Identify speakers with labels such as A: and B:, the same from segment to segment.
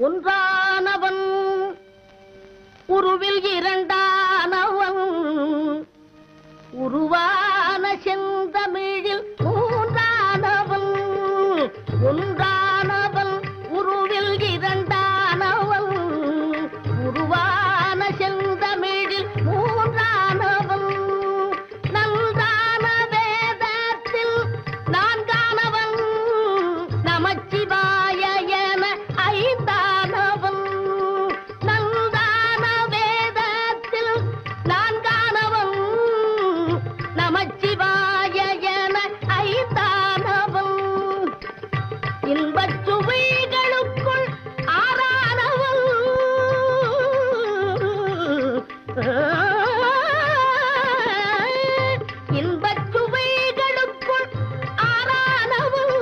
A: ஒன்றானவன் உருவில் இரண்டானவன் உருவான செந்தமிழில் மூன்றானவன் ஒன்றானவன் உருவில் இரண்டானவன் உருவான செந்தமிழில் மூன்றானவன் நன்றான வேதத்தில் நான்கானவன் நமச்சிவாய என ஐந்தானவன் நன்றான வேதத்தில் நான்கானவன் நமச்சிவாய என ஐந்தானவன் இன்பச் சுவைகளுக்குள் ஆறானவன் இன்பச் சுவைகளுக்குள் ஆறானவன்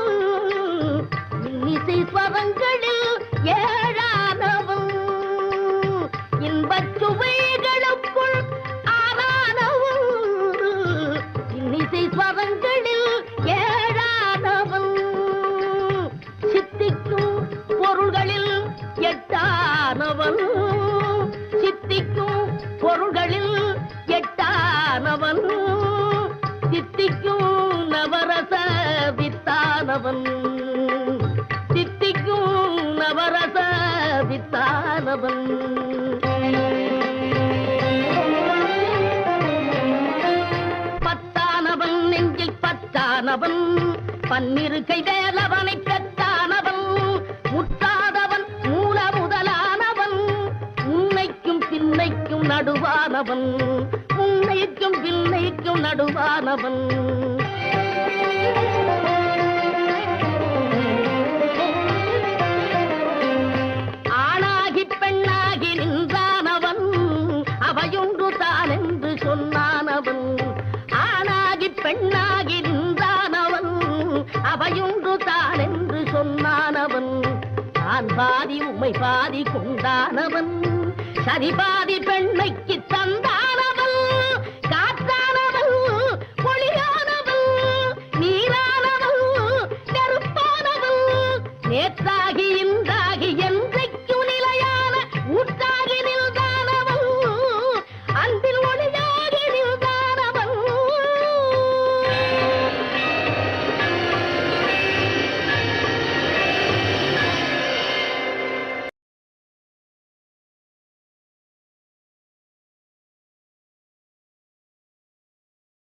A: இன்னிசை ஸ்வரங்களில் ஏழானவன் இன்பச் சுவைகளுக்குள் ஆறானவன் இன்னிசை ஸ்வரங்களில் ஏழானவன் சித்திக்கும் பொருள்களில் எட்டானவன் சித்திக்கும் பொருள்களில் எட்டானவன் சித்திக்கும் நவரச வித்தானவன் சித்திக்கும் நவரச வித்தானவன் பத்தானவன் நெஞ்சில் பத்தானவன் பன்னிரு கைவேலவனை பெற்றானவன் முற்றாதவன் மூல முதலானவன் உன்னைக்கும் பின்னைக்கும் நடுவானவன் உன்னைக்கும் பின்னைக்கும் நடுவானவன் ஆணாகி பெண்ணாகி நின்றானவன் அவையொன்று தான் என்று சொன்னானவன் ஆணாகி பெண்ணாகி நின்றானவன் அவையொன்று தான் என்று சொன்னானவன் தான் பாதி உமை பாதி கொண்டானவன் சரி பாதி பெண்மைக்கு தந்தான்